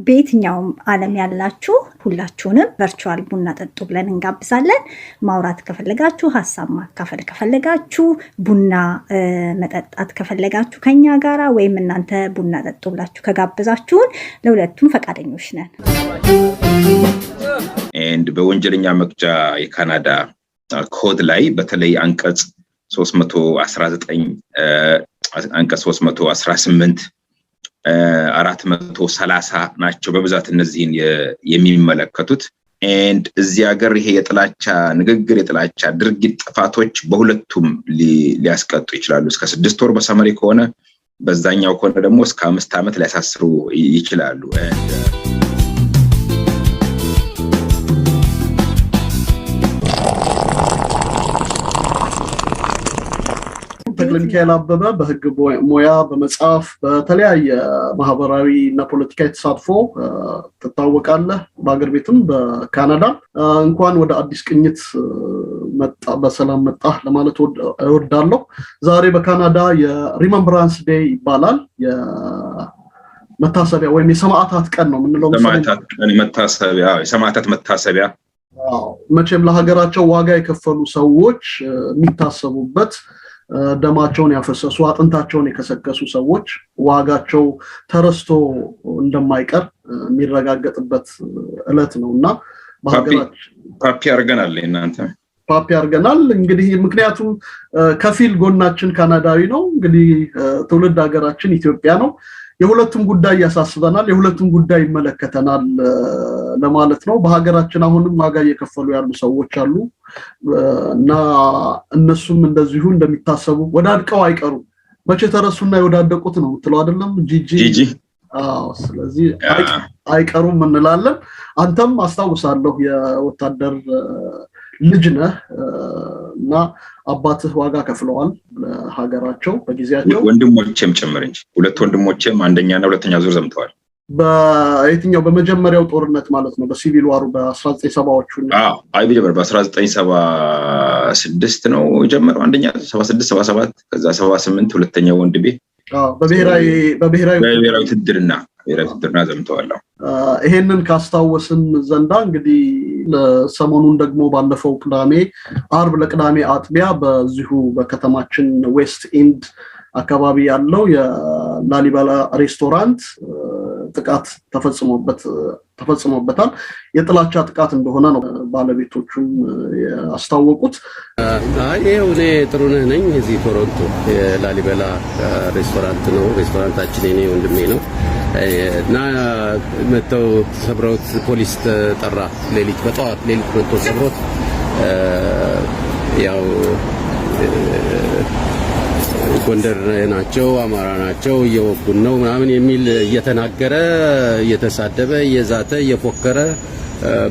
በየትኛውም ዓለም ያላችሁ ሁላችሁንም ቨርቹዋል ቡና ጠጡ ብለን እንጋብዛለን። ማውራት ከፈለጋችሁ፣ ሀሳብ ማካፈል ከፈለጋችሁ፣ ቡና መጠጣት ከፈለጋችሁ ከኛ ጋራ ወይም እናንተ ቡና ጠጡ ብላችሁ ከጋብዛችሁን ለሁለቱም ፈቃደኞች ነን። በወንጀለኛ መቅጫ የካናዳ ኮድ ላይ በተለይ አንቀጽ 319 አንቀጽ 318 430 ናቸው በብዛት እነዚህን የሚመለከቱት። እዚህ ሀገር ይሄ የጥላቻ ንግግር የጥላቻ ድርጊት ጥፋቶች በሁለቱም ሊያስቀጡ ይችላሉ። እስከ 6 ወር በሰመሪ ከሆነ በዛኛው ከሆነ ደግሞ እስከ 5 ዓመት ሊያሳስሩ ይችላሉ። ሚካኤል አበበ በህግ ሙያ በመጽሐፍ በተለያየ ማህበራዊ እና ፖለቲካዊ ተሳትፎ ትታወቃለህ። በአገር ቤትም በካናዳ እንኳን ወደ አዲስ ቅኝት መጣ በሰላም መጣ ለማለት እወዳለሁ። ዛሬ በካናዳ የሪመምብራንስ ዴይ ይባላል። የመታሰቢያ ወይም የሰማዕታት ቀን ነው የምንለው። የሰማዕታት መታሰቢያ መቼም ለሀገራቸው ዋጋ የከፈሉ ሰዎች የሚታሰቡበት፣ ደማቸውን ያፈሰሱ አጥንታቸውን የከሰከሱ ሰዎች ዋጋቸው ተረስቶ እንደማይቀር የሚረጋገጥበት ዕለት ነውና በሀገራችን ፓፒ አርገናል። እናንተ ፓፒ አርገናል እንግዲህ ምክንያቱም ከፊል ጎናችን ካናዳዊ ነው፣ እንግዲህ ትውልድ ሀገራችን ኢትዮጵያ ነው። የሁለቱም ጉዳይ ያሳስበናል፣ የሁለቱም ጉዳይ ይመለከተናል ለማለት ነው። በሀገራችን አሁንም ዋጋ እየከፈሉ ያሉ ሰዎች አሉ እና እነሱም እንደዚሁ እንደሚታሰቡ ወዳድቀው አይቀሩም። መቼ ተረሱና የወዳደቁት ነው የምትለው አይደለም ጂጂ? ስለዚህ አይቀሩም እንላለን። አንተም አስታውሳለሁ የወታደር ልጅ ነህ እና አባትህ ዋጋ ከፍለዋል ለሀገራቸው በጊዜያቸው። ወንድሞቼም ጭምር እንጂ ሁለት ወንድሞቼም አንደኛና ሁለተኛ ዙር ዘምተዋል። በየትኛው በመጀመሪያው ጦርነት ማለት ነው? በሲቪል ዋሩ በ1970ዎቹ? በ1976 ነው የጀመረው። አንደኛ 76 77 ከዛ 78 ሁለተኛው ወንድሜ በብሔራዊ ውትድርና ዘምተዋል። ይሄንን ካስታወስን ዘንዳ እንግዲህ ሰሞኑን ደግሞ ባለፈው ቅዳሜ አርብ ለቅዳሜ አጥቢያ በዚሁ በከተማችን ዌስት ኢንድ አካባቢ ያለው የላሊበላ ሬስቶራንት ጥቃት ተፈጽሞበታል። የጥላቻ ጥቃት እንደሆነ ነው ባለቤቶቹም ያስታወቁት። እኔ ጥሩነህ ነኝ። እዚህ ቶሮንቶ የላሊበላ ሬስቶራንት ነው። ሬስቶራንታችን የኔ ወንድሜ ነው እና መተው ሰብረውት ፖሊስ ተጠራ። በጠዋት ሌሊት መጥቶ ሰብሮት ያው ጎንደር ናቸው አማራ ናቸው እየወጉን ነው ምናምን የሚል እየተናገረ እየተሳደበ እየዛተ እየፎከረ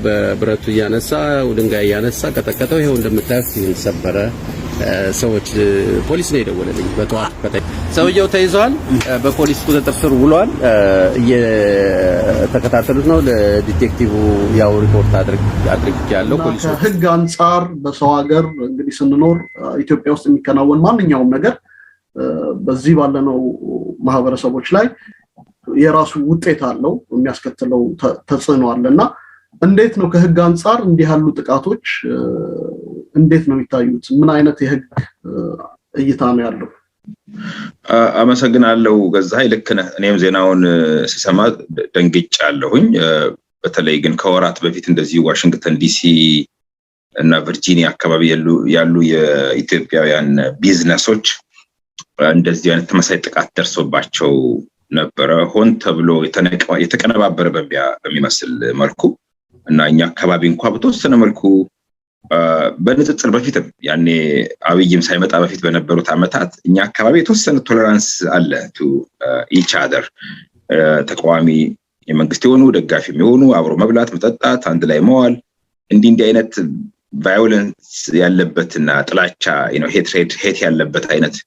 በብረቱ እያነሳ ድንጋይ እያነሳ ቀጠቀጠው። ይሄው እንደምታዩት ይሄን ሰበረ። ሰዎች ፖሊስ ነው የደወለልኝ በጠዋት። ሰውየው ተይዟል፣ በፖሊስ ቁጥጥር ስር ውሏል። እየተከታተሉት ነው። ለዲቴክቲቭ ያው ሪፖርት አድርጌያለሁ። ፖሊስ ህግ አንፃር በሰው ሀገር እንግዲህ ስንኖር ኢትዮጵያ ውስጥ የሚከናወን ማንኛውም ነገር በዚህ ባለነው ማህበረሰቦች ላይ የራሱ ውጤት አለው፣ የሚያስከትለው ተጽዕኖ አለና እንዴት ነው ከህግ አንፃር እንዲህ ያሉ ጥቃቶች እንዴት ነው የሚታዩት? ምን አይነት የህግ እይታ ነው ያለው? አመሰግናለሁ ገዛኸኝ። ልክ ነህ። እኔም ዜናውን ስሰማ ደንግጫለሁኝ። በተለይ ግን ከወራት በፊት እንደዚህ ዋሽንግተን ዲሲ እና ቨርጂኒያ አካባቢ ያሉ የኢትዮጵያውያን ቢዝነሶች እንደዚህ አይነት ተመሳሳይ ጥቃት ደርሶባቸው ነበረ። ሆን ተብሎ የተቀነባበረ በሚመስል መልኩ እና እኛ አካባቢ እንኳን በተወሰነ መልኩ በንጽጽር በፊትም ያኔ አብይም ሳይመጣ በፊት በነበሩት ዓመታት እኛ አካባቢ የተወሰነ ቶለራንስ አለ ቱ ኢች አደር። ተቃዋሚ የመንግስት የሆኑ ደጋፊ የሚሆኑ አብሮ መብላት መጠጣት አንድ ላይ መዋል እንዲህ አይነት ቫዮለንስ ያለበትና ጥላቻ ሄት ያለበት አይነት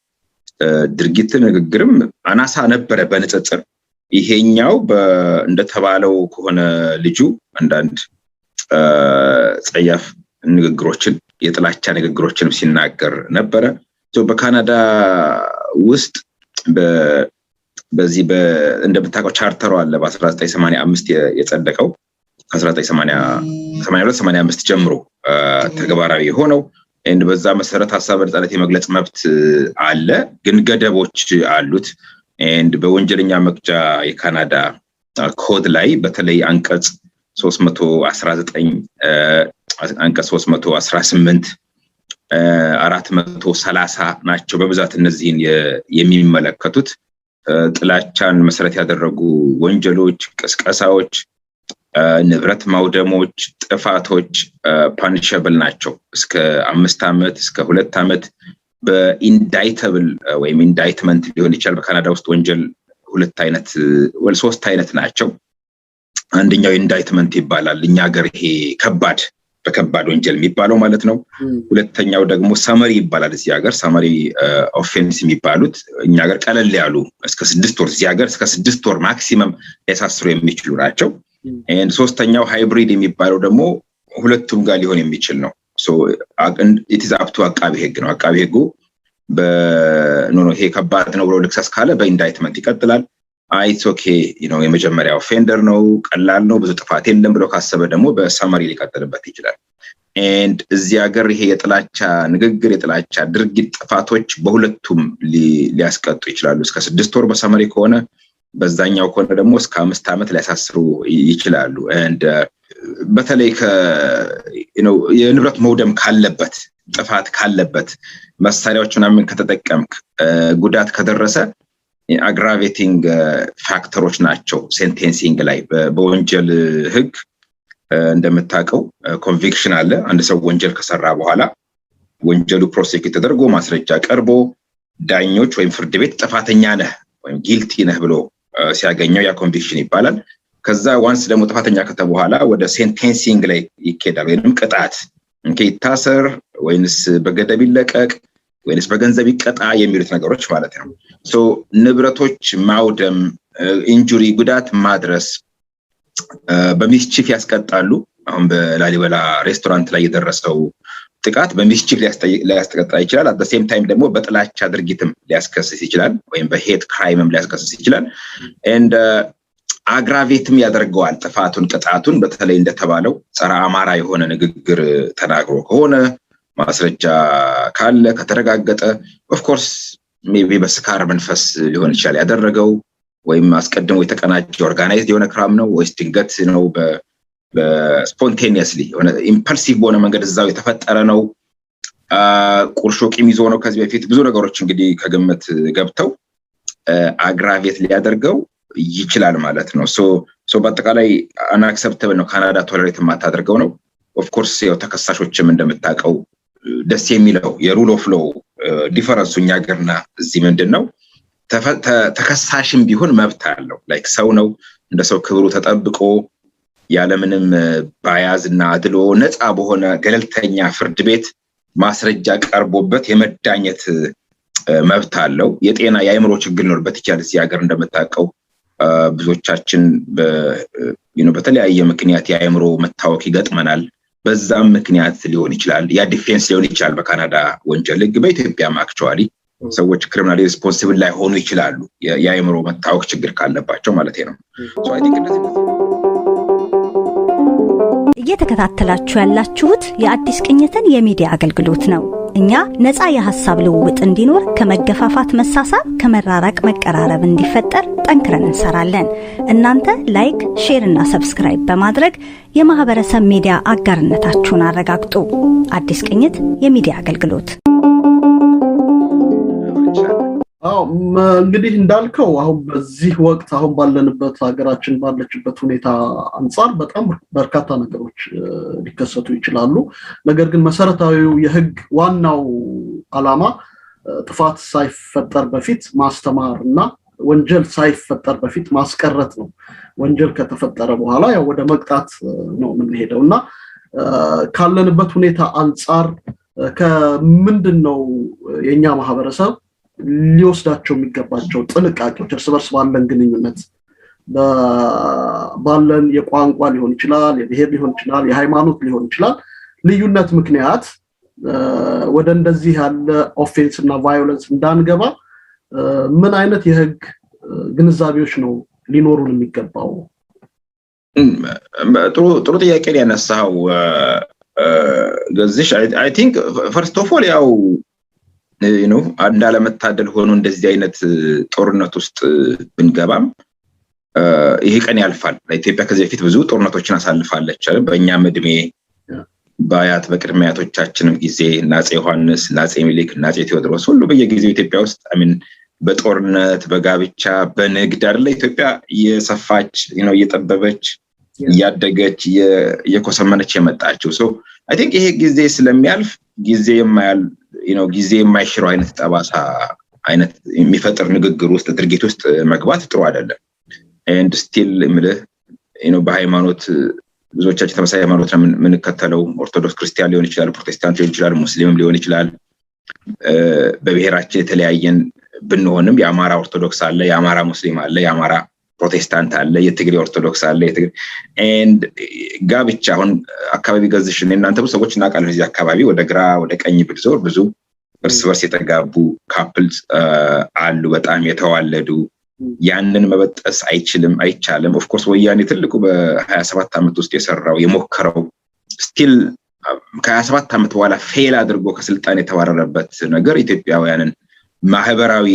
ድርጊት ንግግርም አናሳ ነበረ በንጽጽር። ይሄኛው እንደተባለው ከሆነ ልጁ አንዳንድ ጸያፍ ንግግሮችን የጥላቻ ንግግሮችንም ሲናገር ነበረ። በካናዳ ውስጥ በዚህ እንደምታውቀው ቻርተሩ አለ በ1985 የጸደቀው ከ1982-85 ጀምሮ ተግባራዊ ሆነው and በዛ መሰረት ሐሳብ በነጻነት የመግለጽ መብት አለ ግን ገደቦች አሉት and በወንጀለኛ መቅጫ የካናዳ ኮድ ላይ በተለይ አንቀጽ 319 አንቀጽ 318 430 ናቸው በብዛት እነዚህን የሚመለከቱት ጥላቻን መሰረት ያደረጉ ወንጀሎች ቅስቀሳዎች ንብረት ማውደሞች ጥፋቶች ፓኒሸብል ናቸው እስከ 5 አመት እስከ 2 አመት በኢንዳይተብል ወይም ኢንዳይትመንት ሊሆን ይችላል በካናዳ ውስጥ ወንጀል ሶስት አይነት ናቸው አንደኛው ኢንዳይትመንት ይባላል እኛ ሀገር ይሄ በከባድ ወንጀል የሚባለው ማለት ነው ሁለተኛው ደግሞ ሰመሪ ይባላል እዚህ ሀገር ሰመሪ ኦፌንስ የሚባሉት እኛ ሀገር ቀለል ያሉ እስከ 6 ወር እዚህ ሀገር እስከ 6 ወር ማክሲመም ሊያሳስሩ የሚችሉ ናቸው and ሶስተኛው ሃይብሪድ የሚባለው ደግሞ ሁለቱም ጋር ሊሆን የሚችል ነው so it is up to አቃቢ ህግ ነው አቃቢ ህጉ ይሄ ከባድ ነው ብሎ ልክሰስ ካለ በኢንዳይትመንት ይቀጥላል it's okay የመጀመሪያው ኦፌንደር ነው ቀላል ነው ብዙ ጥፋት የለም ብሎ ካሰበ ደግሞ በሰመሪ ሊቀጥልበት ይችላል and እዚህ ሀገር ይሄ የጥላቻ ንግግር የጥላቻ ድርጊት ጥፋቶች በሁለቱም ሊያስቀጡ ይችላሉ እስከ 6 ወር በሰመሪ ከሆነ በዛኛው ከሆነ ደግሞ እስከ 5 አመት ሊያሳስሩ ይችላሉ and በተለይ የንብረት መውደም ካለበት ጥፋት ካለበት መሳሪያዎችን አምን ከተጠቀምክ ጉዳት ከደረሰ አግራቬቲንግ ፋክተሮች ናቸው ሴንቴንሲንግ ላይ በወንጀል ህግ እንደምታውቀው ኮንቪክሽን አለ አንድ ሰው ወንጀል ከሰራ በኋላ ወንጀሉ ፕሮሲኪዩት ተደርጎ ማስረጃ ቀርቦ ዳኞች ወይም ፍርድ ቤት ጥፋተኛ ነህ ወይም ጊልቲ ነህ ብሎ ሲያገኘው ያ ኮንቪክሽን ይባላል ከዛ ዋንስ ደግሞ ጥፋተኛ ከተበኋላ ወደ ሴንቴንሲንግ ላይ ይኬዳል ወይንም ቅጣት ይታሰር ወይንስ በገደብ ይለቀቅ ወይንስ በገንዘብ ይቀጣ የሚሉት ነገሮች ማለት ነው ሶ ንብረቶች ማውደም ኢንጁሪ ጉዳት ማድረስ በሚስቺፍ ያስቀጣሉ አሁን በላሊበላ ሬስቶራንት ላይ የደረሰው ጥቃት በሚስቺፍ ሊያስቀጣ ይችላል at the same time ደግሞ በጥላቻ ድርጊትም ሊያስከስስ ይችላል ወይም በሄት ክራይምም ሊያስከስስ ይችላል and አግራቬትም ያደርገዋል ጥፋቱን ቅጣቱን በተለይ እንደተባለው ጸረ አማራ የሆነ ንግግር ተናግሮ ከሆነ ማስረጃ ካለ ከተረጋገጠ of course maybe በስካር መንፈስ ሊሆን ይችላል ያደረገው ወይም አስቀድሞ የተቀናጀ ኦርጋናይዝድ የሆነ ክራይም ነው ወይስ ድንገት ነው በስፖንቴኒየስሊ የሆነ ኢምፐልሲቭ በሆነ መንገድ እዛው የተፈጠረ ነው ቁርሾ ቂም ይዞ ነው ከዚህ በፊት ብዙ ነገሮች እንግዲህ ከግምት ገብተው አግራቬት ሊያደርገው ይችላል ማለት ነው ሶ በአጠቃላይ አንአክሰፕተብል ነው ካናዳ ቶለሬት የማታደርገው ነው of course ያው ተከሳሾችም እንደምታውቀው ደስ የሚለው የሩል ኦፍ ሎው ዲፈረንሱ እኛ ሀገርና እዚህ ምንድነው ተከሳሽም ቢሆን መብት አለው ላይክ ሰው ነው እንደ ሰው ክብሩ ተጠብቆ ያለምንም ባያዝና አድሎ ነፃ በሆነ ገለልተኛ ፍርድ ቤት ማስረጃ ቀርቦበት የመዳኘት መብት አለው የጤና የአይምሮ ችግር ኖርበት ይችላል እዚህ ሀገር እንደምታውቀው ብዙዎቻችን በተለያየ ምክንያት የአይምሮ መታወክ ይገጥመናል በዛም ምክንያት ሊሆን ይችላል ያ ዲፌንስ ሊሆን ይችላል በካናዳ ወንጀል ህግ በኢትዮጵያም አክቹአሊ ሰዎች ክሪሚናል ሪስፖንሲብል ላይ ሆኑ ይችላሉ የአይምሮ መታወክ ችግር ካለባቸው ማለት ነው ሶ አይ ቲንክ እየተከታተላችሁ ያላችሁት የአዲስ ቅኝትን የሚዲያ አገልግሎት ነው እኛ ነፃ የሐሳብ ልውውጥ እንዲኖር ከመገፋፋት መሳሳብ ከመራራቅ መቀራረብ እንዲፈጠር ጠንክረን እንሰራለን እናንተ ላይክ ሼር እና ሰብስክራይብ በማድረግ የማህበረሰብ ሚዲያ አጋርነታችሁን አረጋግጡ አዲስ ቅኝት የሚዲያ አገልግሎት እንግዲህ እንዳልከው አሁን በዚህ ወቅት አሁን ባለንበት ሀገራችን ባለችበት ሁኔታ አንፃር በጣም በርካታ ነገሮች ሊከሰቱ ይችላሉ ነገር ግን መሰረታዊው የህግ ዋናው ዓላማ ጥፋት ሳይፈጠር በፊት ማስተማርና ወንጀል ሳይፈጠር በፊት ማስቀረት ነው ወንጀል ከተፈጠረ በኋላ ያው ወደ መቅጣት ነው የምንሄደውና ካለንበት ሁኔታ አንፃር ከምንድነው የኛ ማህበረሰብ ሊወስዳቸው የሚገባቸው ጥንቃቄዎች እርስ በርስ ባለን ግንኙነት ባለን የቋንቋ ሊሆን ይችላል የብሔር ሊሆን ይችላል የሃይማኖት ሊሆን ይችላል ልዩነት ምክንያት ወደ እንደዚህ ያለ ኦፌንስ እና ቫዮለንስ እንዳንገባ ምን አይነት የህግ ግንዛቤዎች ነው ሊኖሩን የሚገባው? ጥሩ ጥያቄ ነው ያነሳው ገዝሽ አይ ቲንክ ፈርስት ኦፍ ኦል ያው እንዳለመታደል ሆኖ እንደዚህ አይነት ጦርነት ውስጥ ብንገባም ይሄ ቀን ያልፋል። ኢትዮጵያ ከዚህ በፊት ብዙ ጦርነቶችን አሳልፋለች አይደል? በእኛም እድሜ በአያት በቅድሚያቶቻችንም ጊዜ አፄ ዮሐንስ፣ አፄ ሚኒሊክ፣ አፄ ቴዎድሮስ ሁሉ በየጊዜው ኢትዮጵያ ውስጥ በጦርነት በጋብቻ በንግድ አይደል ኢትዮጵያ የሰፋች እየጠበበች እያደገች የኮሰመነች የመጣችው። ሶ አይ ቲንክ ይሄ ጊዜ ስለሚያልፍ ጊዜ የማይሽረው አይነት ጠባሳ አይነት የሚፈጥር ንግግር ውስጥ ድርጊት ውስጥ መግባት ጥሩ አይደለም። and still በሃይማኖት ብዙዎቻችን ተመሳሳይ ሃይማኖት ነው የምንከተለው። ኦርቶዶክስ ክርስቲያን ሊሆን ይችላል፣ ፕሮቴስታንት ሊሆን ይችላል፣ ሙስሊምም ሊሆን ይችላል። በብሔራችን የተለያየን ብንሆንም የአማራ ኦርቶዶክስ አለ፣ የአማራ ሙስሊም አለ፣ የአማራ ፕሮቴስታንት አለ፣ የትግሬ ኦርቶዶክስ አለ፣ and ጋብቻ አሁን አካባቢ ገዝሽን እናንተ ብዙ ሰዎች እናውቃለን። እዚህ አካባቢ ወደ ግራ ወደ ቀኝ ብትዞር ብዙ እርስ በርስ የተጋቡ ካፕልስ አሉ፣ በጣም የተዋለዱ። ያንን መበጠስ አይቻልም። ኦፍ ኮርስ ወያኔ ትልቁ በ27 ዓመት ውስጥ የሰራው የሞከረው ስቲል ከ27 ዓመት በኋላ ፌል አድርጎ ከስልጣን የተባረረበት ነገር ኢትዮጵያውያንን ማህበራዊ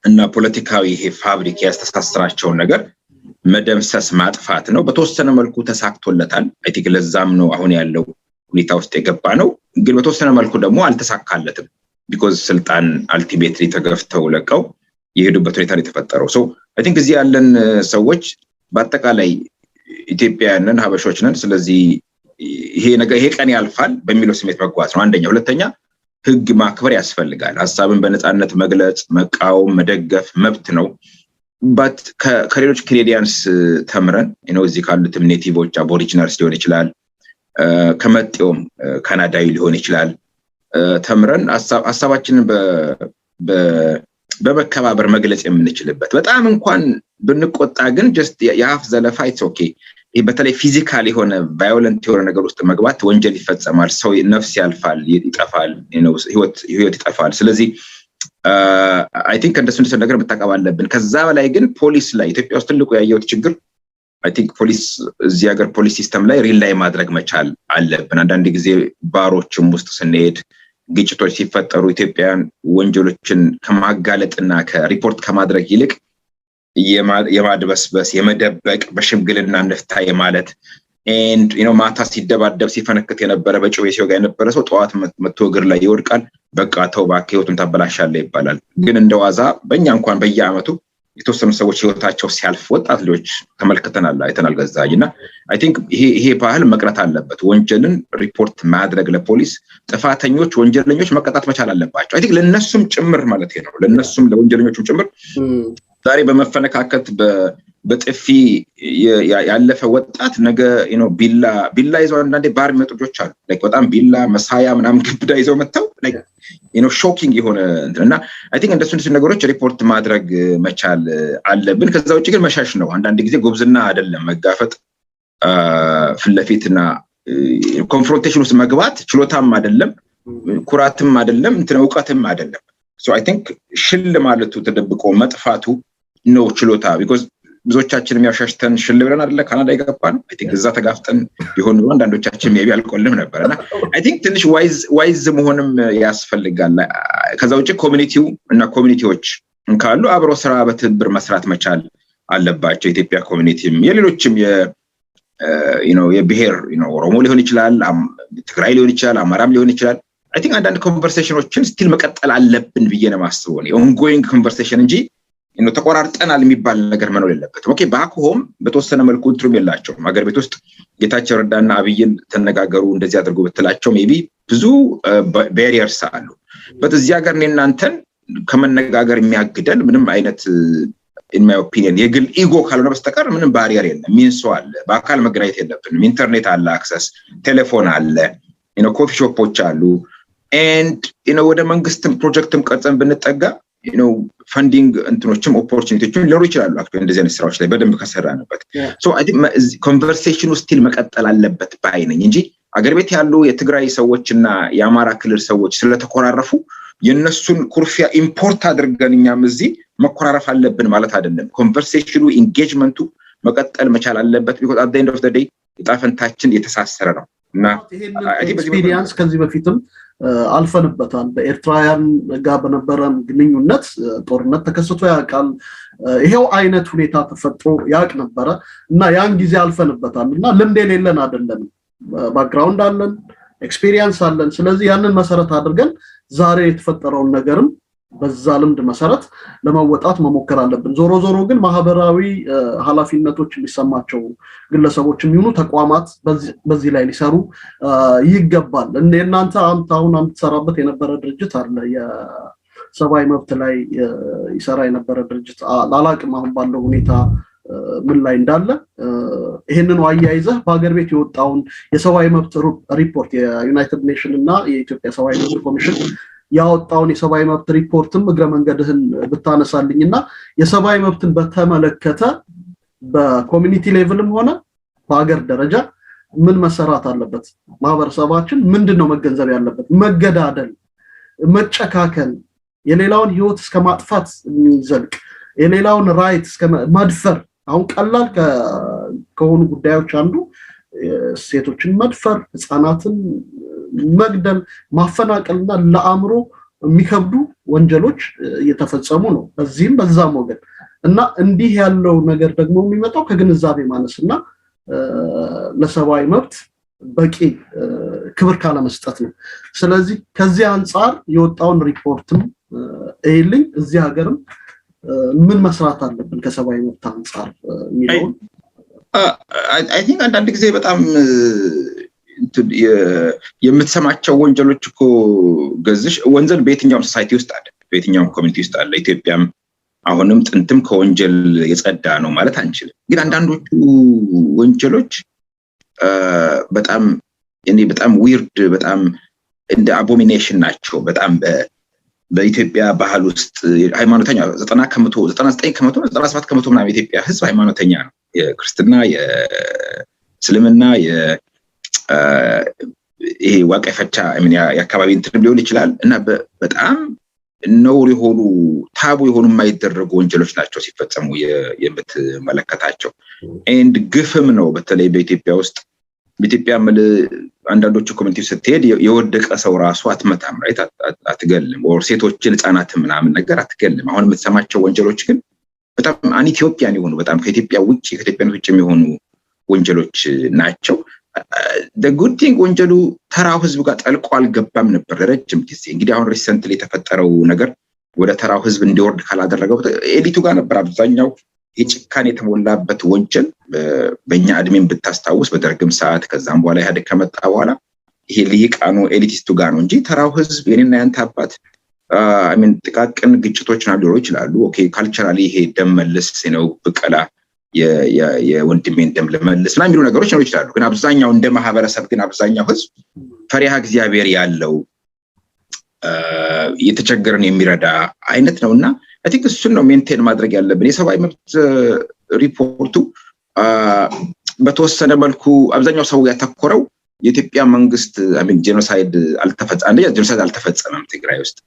እና ፖለቲካዊ ይሄ ፋብሪክ ያስተሳስራቸውን ነገር መደምሰስ ማጥፋት ነው። በተወሰነ መልኩ ተሳክቶለታል። አይ ቲንክ ለዛም ነው አሁን ያለው ሁኔታ ውስጥ የገባ ነው። ግን በተወሰነ መልኩ ደግሞ አልተሳካለትም። ቢኮዝ ስልጣን አልቲሜትሊ ተገፍተው ለቀው የሄዱበት ሁኔታ ነው የተፈጠረው። ሶ አይ ቲንክ እዚህ ያለን ሰዎች በአጠቃላይ ኢትዮጵያውያንን ሀበሾች ነን። ስለዚህ ይሄ ቀን ያልፋል በሚለው ስሜት መጓዝ ነው አንደኛ። ሁለተኛ ህግ ማክበር ያስፈልጋል። ሐሳብን በነፃነት መግለጽ፣ መቃወም፣ መደገፍ መብት ነው። በት ከሌሎች ካናዲያንስ ተምረን እዚህ ካሉትም ኔቲቮች አቦሪጂናልስ ሊሆን ይችላል፣ ከመጤውም ካናዳዊ ሊሆን ይችላል ተምረን ሐሳባችንን በመከባበር መግለጽ የምንችልበት በጣም እንኳን ብንቆጣ ግን ጀስት የአፍ ዘለፋ ኢትስ ኦኬ። በተለይ ፊዚካል የሆነ ቫዮለንት የሆነ ነገር ውስጥ መግባት ወንጀል ይፈጸማል፣ ሰው ነፍስ ያልፋል፣ ይጠፋል፣ ህይወት ይጠፋል። ስለዚህ አይ ቲንክ እንደሱ ነገር መታቀብ አለብን። ከዛ በላይ ግን ፖሊስ ላይ ኢትዮጵያ ውስጥ ትልቁ ያየሁት ችግር አይ ቲንክ ፖሊስ እዚህ ሀገር ፖሊስ ሲስተም ላይ ሪላይ ማድረግ መቻል አለብን። አንዳንድ ጊዜ ባሮችም ውስጥ ስንሄድ ግጭቶች ሲፈጠሩ ኢትዮጵያን ወንጀሎችን ከማጋለጥና ከሪፖርት ከማድረግ ይልቅ የማድበስበስ የመደበቅ በሽምግልና እንፍታ የማለት and ማታ ሲደባደብ ሲፈነክት የነበረ በጩቤ ሲወጋ የነበረ ሰው ጠዋት መጥቶ እግር ላይ ይወድቃል። በቃ ተው እባክህ ህይወቱን ታበላሻለህ ይባላል። ግን እንደዋዛ በእኛ እንኳን በየአመቱ የተወሰኑ ሰዎች ህይወታቸው ሲያልፍ ወጣት ልጆች ተመልክተናል፣ አይተናል ገዛኝና አይ ቲንክ ይሄ ባህል መቅረት አለበት። ወንጀልን ሪፖርት ማድረግ ለፖሊስ፣ ጥፋተኞች ወንጀለኞች መቀጣት መቻል አለባቸው። አይ ቲንክ ለነሱም ጭምር ማለት ነው፣ ለነሱም ለወንጀለኞቹም ጭምር። ዛሬ በመፈነካከት በጥፊ ያለፈ ወጣት ነገ ቢላ ይዘው አንዳንዴ ባር የሚመጡ ልጆች አሉ። በጣም ቢላ መሳያ ምናምን ግብዳ ይዘው መጥተው ሾኪንግ የሆነ እና አይ ቲንክ እንደሱ ነገሮች ሪፖርት ማድረግ መቻል አለብን። ከዛ ውጭ ግን መሻሽ ነው። አንዳንድ ጊዜ ጎብዝና አይደለም መጋፈጥ፣ ፍለፊትና ኮንፍሮንቴሽን ውስጥ መግባት ችሎታም አይደለም፣ ኩራትም አይደለም፣ እውቀትም አይደለም። ሶ አይ ቲንክ ሽል ማለቱ ተደብቆ መጥፋቱ ነው ችሎታ። ቢኮዝ ብዙዎቻችንም ያሻሽተን ሽል ብለን አይደለ ካናዳ የገባን። አይ ቲንክ እዛ ተጋፍጠን ቢሆን አንዳንዶቻችን ሜቢ አልቆልም ነበርና አይ ቲንክ ትንሽ ዋይዝ መሆንም ያስፈልጋል። ከዛ ውጭ ኮሚኒቲው እና ኮሚኒቲዎች ካሉ አብሮ ስራ በትብብር መስራት መቻል አለባቸው። ኢትዮጵያ ኮሚኒቲም የሌሎችም የብሔር ኦሮሞ ሊሆን ይችላል፣ ትግራይ ሊሆን ይችላል፣ አማራም ሊሆን ይችላል። አይ ቲንክ አንዳንድ ኮንቨርሴሽኖችን ስቲል መቀጠል አለብን ብዬ ነው የማስበው። ኦንጎይንግ ኮንቨርሴሽን እንጂ ተቆራርጠናል የሚባል ነገር መኖር የለበትም። ኦኬ ባክ ሆም በተወሰነ መልኩ እንትሩም የላቸውም። ሀገር ቤት ውስጥ ጌታቸው ረዳና አብይን ተነጋገሩ እንደዚህ አድርጎ ብትላቸው ሜቢ ብዙ ባሪየርስ አሉ። በዚህ ሀገር እናንተን ከመነጋገር የሚያግደን ምንም አይነት in my opinion የግል ኢጎ ካልሆነ በስተቀር ምንም ባሪየር የለም። ሚንሶ አለ፣ በአካል መገናኘት የለብንም። ኢንተርኔት አለ፣ አክሰስ ቴሌፎን አለ፣ ኮፊ ሾፖች አሉ። and ወደ መንግስትም ፕሮጀክትም ቀርጸን ብንጠጋ ፈንዲንግ እንትኖችም ኦፖርቹኒቲዎችም ሊኖሩ ይችላሉ። አክቹዋሊ እንደዚህ አይነት ስራዎች ላይ በደንብ ከሰራንበት ሶ አይ ቲንክ ኮንቨርሴሽኑ ስቲል መቀጠል አለበት ባይ ነኝ እንጂ አገር ቤት ያሉ የትግራይ ሰዎችና የአማራ ክልል ሰዎች ስለተቆራረፉ የነሱን ኩርፊያ ኢምፖርት አድርገን እኛም እዚህ መኮራረፍ አለብን ማለት አይደለም። ኮንቨርሴሽኑ ኢንጌጅመንቱ መቀጠል መቻል አለበት። because at the end of the day የጣፈንታችን የተሳሰረ ነው እና ኤክስፒሪየንስ ከዚህ በፊትም አልፈንበታል። በኤርትራውያን ጋር በነበረን ግንኙነት ጦርነት ተከስቶ ያውቃል። ይሄው አይነት ሁኔታ ተፈጥሮ ያውቅ ነበረ እና ያን ጊዜ አልፈንበታል እና ልምድ የሌለን አይደለም። ባክግራውንድ አለን፣ ኤክስፒሪየንስ አለን። ስለዚህ ያንን መሰረት አድርገን ዛሬ የተፈጠረውን ነገርም በዛ ልምድ መሰረት ለመወጣት መሞከር አለብን። ዞሮ ዞሮ ግን ማህበራዊ ኃላፊነቶች ሊሰማቸው ግለሰቦችም ይሁኑ ተቋማት በዚህ ላይ ሊሰሩ ይገባል። እናንተ አሁን ተሰራበት የነበረ ድርጅት አለ፣ የሰብአዊ መብት ላይ ይሰራ የነበረ ድርጅት አላቅም አሁን ባለው ሁኔታ ምን ላይ እንዳለ። ይሄንን አያይዘህ በአገር ቤት የወጣውን የሰብአዊ መብት ሪፖርት የዩናይትድ ኔሽን እና የኢትዮጵያ ሰብአዊ መብት ኮሚሽን ያወጣውን የሰብአዊ መብት ሪፖርትም እግረ መንገድህን ብታነሳልኝና የሰብአዊ መብትን በተመለከተ በኮሚኒቲ ሌቭልም ሆነ በአገር ደረጃ ምን መሰራት አለበት፣ ማህበረሰባችን ምንድነው መገንዘብ ያለበት፣ መገዳደል፣ መጨካከል፣ የሌላውን ህይወት እስከ ማጥፋት የሚዘልቅ የሌላውን ራይት እስከ መድፈር፣ አሁን ቀላል ከሆኑ ጉዳዮች አንዱ ሴቶችን መድፈር፣ ህፃናትን መግደል፣ ማፈናቀልና ለአእምሮ የሚከብዱ ወንጀሎች እየተፈጸሙ ነው በዚህም በዛም ወገን እና እንዲህ ያለው ነገር ደግሞ የሚመጣው ከግንዛቤ ማነስና ለሰብአዊ መብት በቂ ክብር ካለመስጠት ነው። ስለዚህ ከዚህ አንፃር የወጣውን ሪፖርትም እይልኝ እዚህ ሀገርም ምን መስራት አለብን ከሰብአዊ መብት አንፃር የሚለው አይ ቲንክ አንዳንድ ጊዜ በጣም የምትሰማቸው ወንጀሎች እኮ ገዝሽ ወንጀል በየትኛውም ሶሳይቲ ውስጥ አለ፣ በየትኛውም ኮሚኒቲ ውስጥ አለ። ኢትዮጵያም አሁንም ጥንትም ከወንጀል የጸዳ ነው ማለት አንችልም። ግን አንዳንዶቹ ወንጀሎች በጣም ዊርድ፣ በጣም እንደ አቦሚኔሽን ናቸው። በጣም በኢትዮጵያ ባህል ውስጥ ሃይማኖተኛ 90%፣ 99%፣ 97% ምናምን የኢትዮጵያ ህዝብ ሃይማኖተኛ ነው። የክርስትና፣ የእስልምና፣ ይሄ ዋቀ ፈቻ የአካባቢ እንትን ሊሆን ይችላል እና በጣም ነውር የሆኑ ታቡ የሆኑ የማይደረጉ ወንጀሎች ናቸው ሲፈጸሙ የምትመለከታቸው። ኤንድ ግፍም ነው። በተለይ በኢትዮጵያ ውስጥ በኢትዮጵያ አንዳንዶቹ ኮሚኒቲ ስትሄድ የወደቀ ሰው ራሱ አትመታም፣ ራይት አትገልም፣ ወር ሴቶችን ህፃናትን ምናምን ነገር አትገልም። አሁን የምትሰማቸው ወንጀሎች ግን በጣም አንኢትዮጵያን የሆኑ በጣም ከኢትዮጵያ ውጭ ውጭ የሚሆኑ ወንጀሎች ናቸው። the good thing ወንጀሉ ተራው ህዝብ ጋር ጠልቆ አልገባም ነበር ለረጅም ጊዜ። እንግዲህ አሁን ሪሰንትሊ የተፈጠረው ነገር ወደ ተራው ህዝብ እንዲወርድ ካላደረገው ኤሊቱ ጋር ነበር አብዛኛው የጭካኔ የተሞላበት ወንጀል። በእኛ እድሜን ብታስታውስ በደርግም ሰዓት ከዛም በኋላ ኢህአዴግ ከመጣ በኋላ ይሄ ልሂቃኑ ኤሊቲስቱ ጋር ነው እንጂ ተራው ህዝብ የኔና ያንተ አባት ጥቃቅን ግጭቶች ሊኖሩ ይችላሉ። ኦኬ ካልቸራሊ ይሄ ደም መልስ ነው ብቀላ የወንድሜን ደም ለመልስ እና የሚሉ ነገሮች ነው ይችላሉ። ግን አብዛኛው እንደ ማህበረሰብ ግን አብዛኛው ህዝብ ፈሪሃ እግዚአብሔር ያለው የተቸገረን የሚረዳ አይነት ነውና አይ ቲንክ እሱን ነው ሜንቴን ማድረግ ያለብን። የሰብአዊ መብት ሪፖርቱ በተወሰነ መልኩ አብዛኛው ሰው ያተኮረው የኢትዮጵያ መንግስት ጄኖሳይድ አልተፈጸመም ትግራይ ውስጥ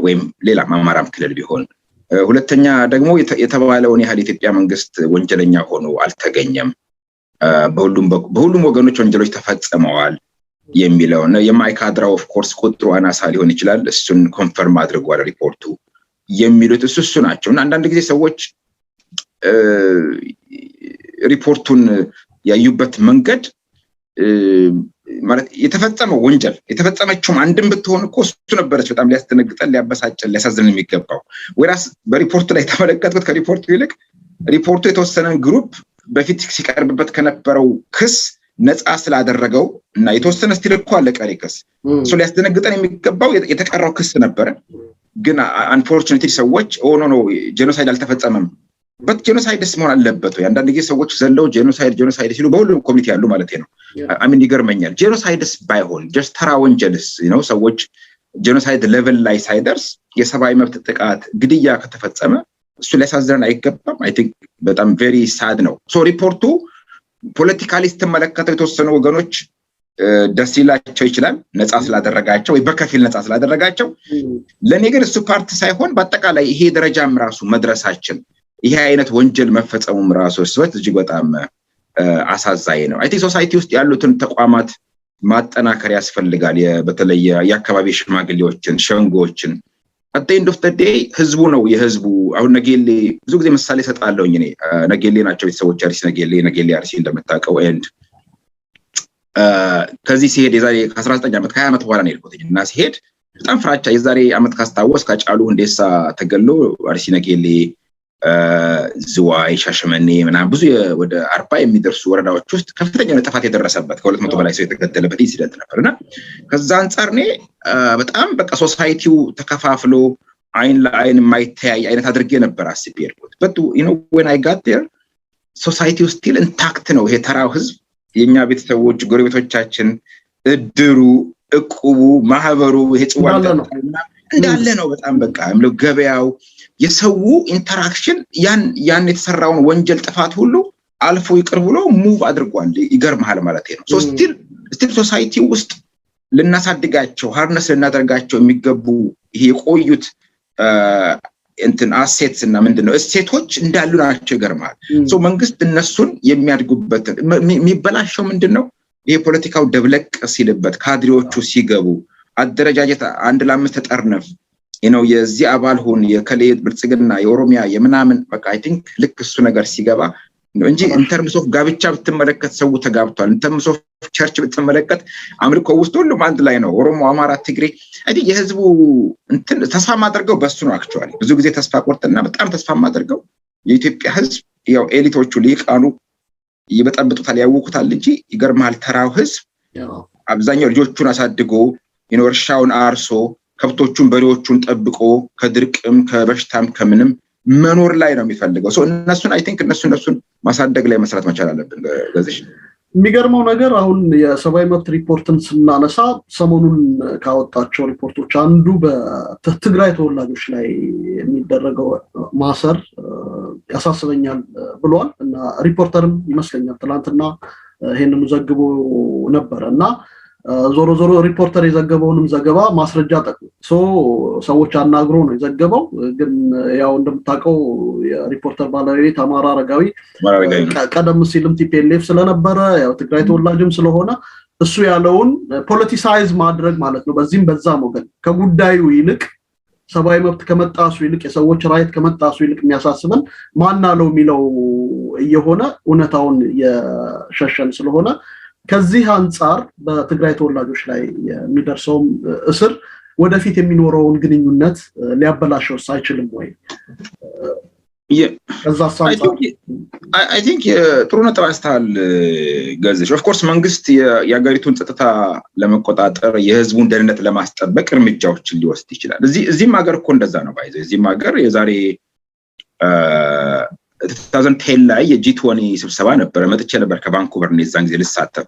ወይም ሌላ አማራም ክልል ቢሆን፣ ሁለተኛ ደግሞ የተባለውን ያህል የኢትዮጵያ መንግስት ወንጀለኛ ሆኖ አልተገኘም፣ በሁሉም ወገኖች ወንጀሎች ተፈጽመዋል የሚለው ነው። የማይካድራው ኦፍ ኮርስ ቁጥሩ አናሳ ሊሆን ይችላል፣ እሱን ኮንፈርም አድርጓል ሪፖርቱ የሚሉት እሱ ናቸው። እና አንዳንድ ጊዜ ሰዎች ሪፖርቱን ያዩበት መንገድ ማለት የተፈጸመው ወንጀል የተፈጸመችው አንድም ብትሆን እኮ እሱ ነበረች በጣም ሊያስደነግጠን፣ ሊያበሳጨን፣ ሊያሳዝን የሚገባው። ወራስ በሪፖርቱ ላይ ተመለከትኩት ከሪፖርቱ ይልቅ ሪፖርቱ የተወሰነን ግሩፕ በፊት ሲቀርብበት ከነበረው ክስ ነፃ ስላደረገው እና የተወሰነ ስቲል እኮ አለ ቀሪ ክስ እሱ ሊያስደነግጠን የሚገባው የተቀረው ክስ ነበረ። ግን አንፎርቹኔትሊ ሰዎች ኖ ጄኖሳይድ አልተፈጸመም በት ጄኖሳይድስ መሆን አለበት ወይ? አንዳንድ ጊዜ ሰዎች ዘለው ጄኖሳይድ ሲሉ በሁሉም ኮሚኒቲ ያሉ ማለት ነው። ይገርመኛል። ጄኖሳይድስ ባይሆን ጀስት ተራ ወንጀልስ ሰዎች ጄኖሳይድ ሌቨል ላይ ሳይደርስ የሰብአዊ መብት ጥቃት ግድያ ከተፈጸመ እሱ ሊያሳዝነን አይገባም። አይ ቲንክ በጣም ቬሪ ሳድ ነው። ሪፖርቱ ፖለቲካሊ ስትመለከተው የተወሰኑ ወገኖች ደስ ይላቸው ይችላል ነፃ ስላደረጋቸው ወይ በከፊል ነፃ ስላደረጋቸው ለኔ ግን እሱ ፓርት ሳይሆን በአጠቃላይ ይሄ ደረጃም ራሱ መድረሳችን ይሄ አይነት ወንጀል መፈጸሙም ራሱ እሱት እጅግ በጣም አሳዛኝ ነው። አይ ቲንክ ሶሳይቲ ውስጥ ያሉትን ተቋማት ማጠናከር ያስፈልጋል። በተለይ የአካባቢ ሽማግሌዎችን ሸንጎችን at the end of the day ህዝቡ ነው የህዝቡ አሁን ነጌሌ ብዙ ጊዜ ምሳሌ ሰጣለሁኝ እኔ ነጌሌ ናቸው ቤተሰቦች አርሲ ነጌሌ አርሲ እንደምታውቀው and ከዚህ ሲሄድ የዛሬ 19 ዓመት 20 ዓመት በኋላ ነው የሄድኩት እና ሲሄድ በጣም ፍራቻ የዛሬ ዓመት ካስታወስ ካጫሉ እንዴሳ ተገሎ አርሲ ነጌሌ ዝዋይ ሻሸመኔ ምናምን ብዙ ወደ 40 የሚደርሱ ወረዳዎች ውስጥ ከፍተኛ ጥፋት የደረሰበት ከ200 በላይ ሰው የተገደለበት ኢንሲደንት ነበርና ከዛ አንፃር ነው በጣም በቃ ሶሳይቲው ተከፋፍሎ አይን ለአይን የማይተያይ አይነት አድርጌ ነበር አስቤ ያልኩት but you know when I got there society was still intact ነው ይሄ ተራው ህዝብ የኛ ቤተሰቦች ጎረቤቶቻችን እድሩ እቁቡ ማህበሩ ይሄ ጽዋል እንዳለ ነው በጣም በቃ ገበያው የሰው ኢንተራክሽን ያን የተሰራውን ወንጀል ጥፋት ሁሉ አልፎ ይቅር ብሎ ሙቭ አድርጓል ይገርማል ማለት ነው so still ሶሳይቲ ውስጥ ልናሳድጋቸው ሃርነስ ልናደርጋቸው የሚገቡ ይሄ የቆዩት እንትን አሴትስ እና ምንድነው እሴቶች እንዳሉ ናቸው ይገርማል so መንግስት እነሱን የሚያድጉበት የሚበላሸው ምንድነው ይሄ ፖለቲካው ደብለቅ ሲልበት ካድሬዎቹ ሲገቡ አደረጃጀት አንድ ለአምስት ተጠርነፍ ነው የዚህ አባል ሆን የከሌት ብልጽግና የኦሮሚያ የምናምን በቃ አይ ቲንክ ልክ እሱ ነገር ሲገባ እንጂ in terms of ጋብቻ ብትመለከት ሰው ተጋብቷል in terms of ቸርች ብትመለከት አምልኮ ውስጥ ሁሉም አንድ ላይ ነው ኦሮሞ አማራ ትግሬ አይ የህዝቡ እንትን ተስፋ ማድረገው በሱ ነው actually ብዙ ጊዜ ተስፋ ቆርጥና በጣም ተስፋ ማድረገው የኢትዮጵያ ህዝብ ያው ኤሊቶቹ ሊቃኑ ይበጠብጡታል ያውቁታል እንጂ ይገርማል ተራው ህዝብ አብዛኛው ልጆቹን አሳድጎ እርሻውን አርሶ ከብቶቹን በሬዎቹን ጠብቆ ከድርቅም ከበሽታም ከምንም መኖር ላይ ነው የሚፈልገው so እነሱን አይ ቲንክ እነሱን ማሳደግ ላይ መስራት መቻል አለብን ገዝሽ የሚገርመው ነገር አሁን የሰብአዊ መብት ሪፖርትን ስናነሳ ሰሞኑን ካወጣቸው ሪፖርቶች አንዱ በትግራይ ተወላጆች ላይ የሚደረገው ማሰር ያሳስበኛል ብሏል እና ሪፖርተርም ይመስለኛል ትላንትና ይሄንን ዘግቦ ነበርና ዞሮ ሪፖርተር የዘገበውንም ዘገባ ማስረጃ ጠቅሶ ሰዎች አናግሮ ነው የዘገበው ግን ያው እንደምታውቀው የሪፖርተር ባለቤት አማራ አረጋዊ ቀደም ሲልም ቲፒኤልኤፍ ስለነበረ ያው ትግራይ ተወላጅም ስለሆነ እሱ ያለውን ፖለቲሳይዝ ማድረግ ማለት ነው በዚህም በዛም ወገን ከጉዳዩ ይልቅ ሰብአዊ መብት ከመጣሱ ይልቅ የሰዎች ራይት ከመጣሱ ይልቅ የሚያሳስበን ማናለው የሚለው እየሆነ እውነታውን የሸሸን ስለሆነ ከዚህ አንፃር በትግራይ ተወላጆች ላይ የሚደርሰው እስር ወደፊት የሚኖረውን ግንኙነት ሊያበላሸው ሳይችልም ወይ I think ጥሩ ነጥብ አንስተሃል ገዝሽ of course መንግስት የሀገሪቱን ጸጥታ ለመቆጣጠር የህዝቡን ደህንነት ለማስጠበቅ እርምጃዎችን ሊወስድ ይችላል እዚህም ሀገር እኮ እንደዛ ነው ባይዘው እዚህም ሀገር የዛሬ 2010 ላይ የጂ20 ስብሰባ ነበር መጥቼ ነበር ከቫንኩቨር ነዛን ጊዜ ልሳተፍ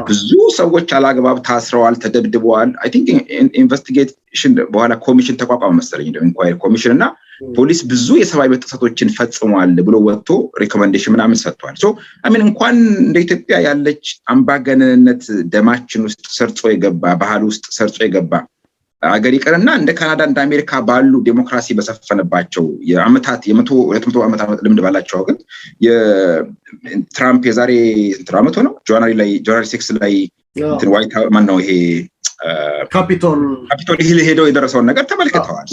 ብዙ ሰዎች አላግባብ ታስረዋል ተደብድበዋል አይ ቲንክ ኢንቨስቲጌሽን በኋላ ኮሚሽን ተቋቋመ መሰለኝ ኢንኳይሪ ኮሚሽን እና ፖሊስ ብዙ የሰብአዊ መብት ጥሰቶችን ፈጽሟል ብሎ ወጥቶ ሪኮመንዴሽን ምናምን ሰጥቷል ሶ አይ ሚን እንኳን እንደ ኢትዮጵያ ያለች አምባገነንነት ደማችን ውስጥ ሰርጾ የገባ ባህል ውስጥ ሰርጾ የገባ አገር ይቀርና እንደ ካናዳ እንደ አሜሪካ ባሉ ዲሞክራሲ በሰፈነባቸው የአመታት የ100-200 ዓመት ልምድ ባላቸው ግን የትራምፕ የዛሬ ትራምፕ ነው ጃንዋሪ 6 ላይ እንትን ዋይት ማን ነው ይሄ ካፒቶል ሂል ሄዶ የደረሰውን ነገር ተመልክተዋል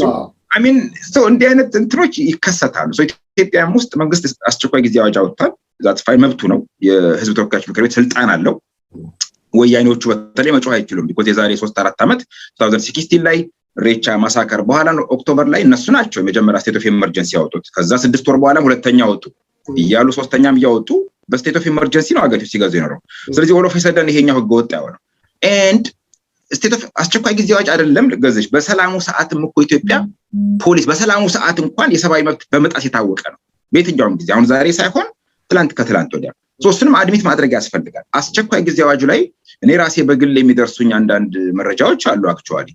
I mean so እንዲህ አይነት እንትኖች ይከሰታሉ so ኢትዮጵያም ውስጥ መንግስት አስቸኳይ ጊዜ አዋጅ አውጥቷል ዛት ፋይ መብቱ ነው የህዝብ ተወካዮች ምክር ቤት ስልጣን አለው ወያኔዎቹ በተለይ መጮህ አይችሉም because የዛሬ 3-4 ዓመት 2016 ላይ ሬቻ ማሳከር በኋላ ነው ኦክቶበር ላይ እነሱ ናቸው የመጀመሪያ ስቴት ኦፍ ኢመርጀንሲ ያወጡት ከዛ 6 ወር በኋላ ሁለተኛ ወጡ ይያሉ ሶስተኛም ያወጡ በስቴት ኦፍ ኢመርጀንሲ ነው አገሪቱ ሲገዙ ይኖረው ስለዚህ ኦል ኦፍ ሰደን ይሄኛው ህገ ወጥ ያወጣው and ስቴት ኦፍ አስቸኳይ ጊዜ አዋጅ አይደለም ገዘሽ በሰላሙ ሰዓትም እኮ ኢትዮጵያ ፖሊስ በሰላሙ ሰዓት እንኳን የሰብአዊ መብት በመጣስ የታወቀ ነው በየትኛውም ጊዜ አሁን ዛሬ ሳይሆን ከትላንት ወዲያ ሶስቱንም አድሚት ማድረግ ያስፈልጋል አስቸኳይ ጊዜ አዋጁ ላይ እኔ ራሴ በግል የሚደርሱኝ አንዳንድ መረጃዎች አሉ actually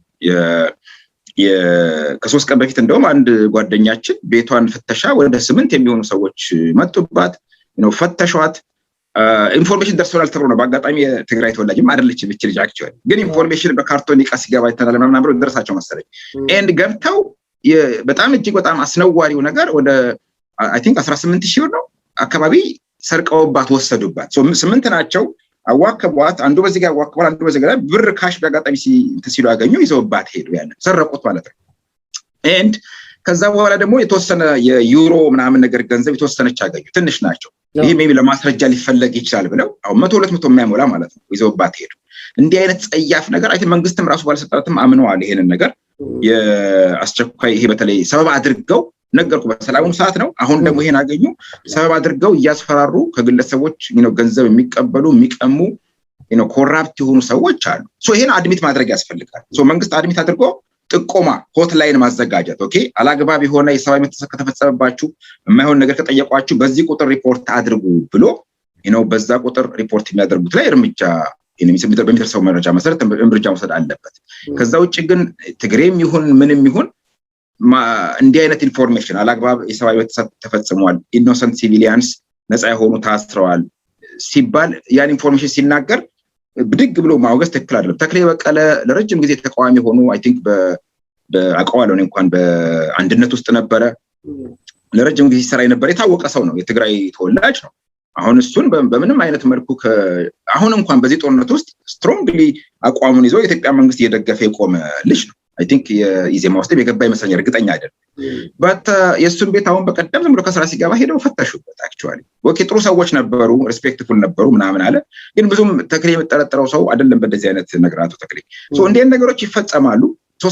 ከ3 ቀን በፊት እንደውም አንድ ጓደኛችን ቤቷን ፍተሻ ወደ 8 የሚሆኑ ሰዎች መጡባት ፈተሿት ኢንፎርሜሽን ደርሶናል ተብሎ ነው። በአጋጣሚ የትግራይ ተወላጅም አይደለችም እቺ ልጅ አክቹዋሊ ግን ኢንፎርሜሽን በካርቶን ይቃስ ሲገባ ይተናል ምናምን ብሎ ደረሳቸው መሰለኝ ኤንድ ገብተው በጣም እጅግ በጣም አስነዋሪው ነገር ወደ አይ ቲንክ 18000 ነው አካባቢ ሰርቀውባት ወሰዱባት። 8 ናቸው አዋከቧት። አንዱ በዚህ ጋር አዋከቧት፣ አንዱ በዚህ ጋር ብር ካሽ በአጋጣሚ ሲሉ ያገኙ ይዘውባት ሄዱ። ያለ ሰረቁት ማለት ነው። ኤንድ ከዛ በኋላ ደግሞ የተወሰነ የዩሮ ምናምን ነገር ገንዘብ የተወሰነች አገኙ። ትንሽ ናቸው። ይሄ ሜቢ ለማስረጃ ሊፈለግ ይችላል ብለው አሁን 100-200 የማይሞላ ማለት ነው ይዘውባት ሄዱ። እንዲህ አይነት ጸያፍ ነገር አይ መንግስትም ራሱ ባለስልጣናትም አምነዋል ይሄንን ነገር የአስቸኳይ ይሄ በተለይ ሰበብ አድርገው ነገርኩ በሰላሙ ሰዓት ነው። አሁን ደግሞ ይሄን አገኙ ሰበብ አድርገው እያስፈራሩ ከግለሰቦች ገንዘብ የሚቀበሉ የሚቀሙ ኮራፕት የሆኑ ሰዎች አሉ። ይሄን አድሚት ማድረግ ያስፈልጋል። መንግስት አድሚት አድርጎ ጥቆማ ሆትላይን ማዘጋጀት ኦኬ አላግባብ የሆነ የሰብአዊ መብት ጥሰት ከተፈጸመባችሁ የማይሆን ነገር ከጠየቋችሁ በዚህ ቁጥር ሪፖርት አድርጉ ብሎ በዛ ቁጥር ሪፖርት የሚያደርጉት ላይ እርምጃ በሚደርሰው መረጃ መሰረት እርምጃ መውሰድ አለበት። ከዛ ውጭ ግን ትግሬም ይሁን ምንም ይሁን እንዲህ አይነት ኢንፎርሜሽን አላግባብ የሰብአዊ መብት ጥሰት ተፈጽሟል፣ ኢኖሰንት ሲቪሊያንስ ነፃ የሆኑ ታስረዋል ሲባል ያን ኢንፎርሜሽን ሲናገር ብድግ ብሎ ማውገዝ ትክክል አይደለም። ተክሌ በቀለ ለረጅም ጊዜ ተቃዋሚ ሆኖ አይ ቲንክ በአቋዋለው እንኳን በአንድነት ውስጥ ነበረ ለረጅም ጊዜ ሲሰራ የነበረ የታወቀ ሰው ነው። የትግራይ ተወላጅ ነው። አሁን እሱን በምንም አይነት መልኩ አሁን እንኳን በዚህ ጦርነት ውስጥ ስትሮንግሊ አቋሙን ይዞ የኢትዮጵያ መንግስት እየደገፈ የቆመ ልጅ ነው። አይ ቲንክ የኢዜማ ውስጥ የገባ ይመስለኛል፣ እርግጠኛ አይደለም። በት የእሱን ቤት አሁን በቀደም ዝም ብሎ ከስራ ሲገባ ሄደው ፈተሹበት። አክቹዋሊ ኦኬ ጥሩ ሰዎች ነበሩ፣ ሪስፔክትፉል ነበሩ ምናምን አለ። ግን ብዙም ተክሌ የምጠረጥረው ሰው አይደለም በእንደዚህ አይነት ነገራቱ ተክሌ እንዲህ ነገሮች ይፈጸማሉ።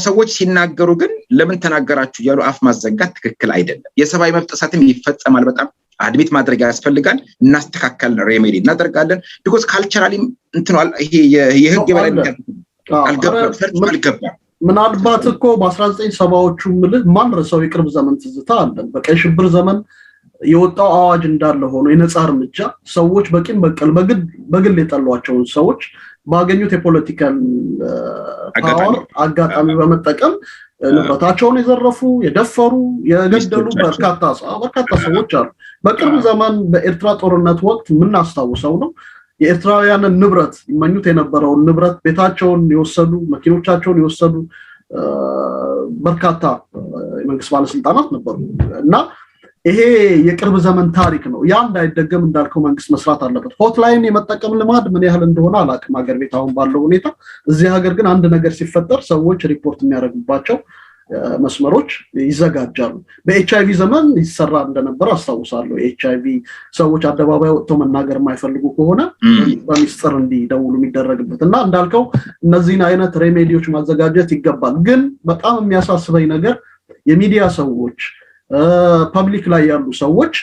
ሰዎች ሲናገሩ ግን ለምን ተናገራችሁ እያሉ አፍ ማዘጋት ትክክል አይደለም። የሰብአዊ መብት ጥሰትም ይፈጸማል። በጣም አድሚት ማድረግ ያስፈልጋል። እናስተካከለን፣ ሬሜዲ እናደርጋለን። ቢኮዝ ካልቸራሊም እንትኗል ይሄ የህግ የበላይነት አልገባም። ምናልባት እኮ በ1970ዎቹ ምልህ ማን ረሳው የቅርብ ዘመን ትዝታ አለን። በቀይ ሽብር ዘመን የወጣው አዋጅ እንዳለ ሆኖ የነጻ እርምጃ ሰዎች በቂም በቀል በግል የጠሏቸውን ሰዎች ባገኙት የፖለቲካል ፓወር አጋጣሚ በመጠቀም ንብረታቸውን የዘረፉ፣ የደፈሩ፣ የገደሉ በርካታ ሰዎች አሉ። በቅርብ ዘመን በኤርትራ ጦርነት ወቅት የምናስታውሰው ነው። የኤርትራውያንን ንብረት ይመኙት የነበረውን ንብረት ቤታቸውን የወሰዱ፣ መኪኖቻቸውን የወሰዱ በርካታ የመንግስት ባለስልጣናት ነበሩ እና ይሄ የቅርብ ዘመን ታሪክ ነው። ያ እንዳይደገም እንዳልከው መንግስት መስራት አለበት። ሆትላይን የመጠቀም ልማድ ምን ያህል እንደሆነ አላውቅም ሀገር ቤት አሁን ባለው ሁኔታ። እዚህ ሀገር ግን አንድ ነገር ሲፈጠር ሰዎች ሪፖርት የሚያደርጉባቸው መስመሮች ይዘጋጃሉ። በኤችአይቪ ዘመን ይሰራ እንደነበር አስታውሳለሁ። ኤችአይቪ ሰዎች አደባባይ ወጥተው መናገር የማይፈልጉ ከሆነ በሚስጥር እንዲደውሉ የሚደረግበት እና እንዳልከው እነዚህን አይነት ሬሜዲዎች ማዘጋጀት ይገባል። ግን በጣም የሚያሳስበኝ ነገር የሚዲያ ሰዎች ፐብሊክ ላይ ያሉ ሰዎች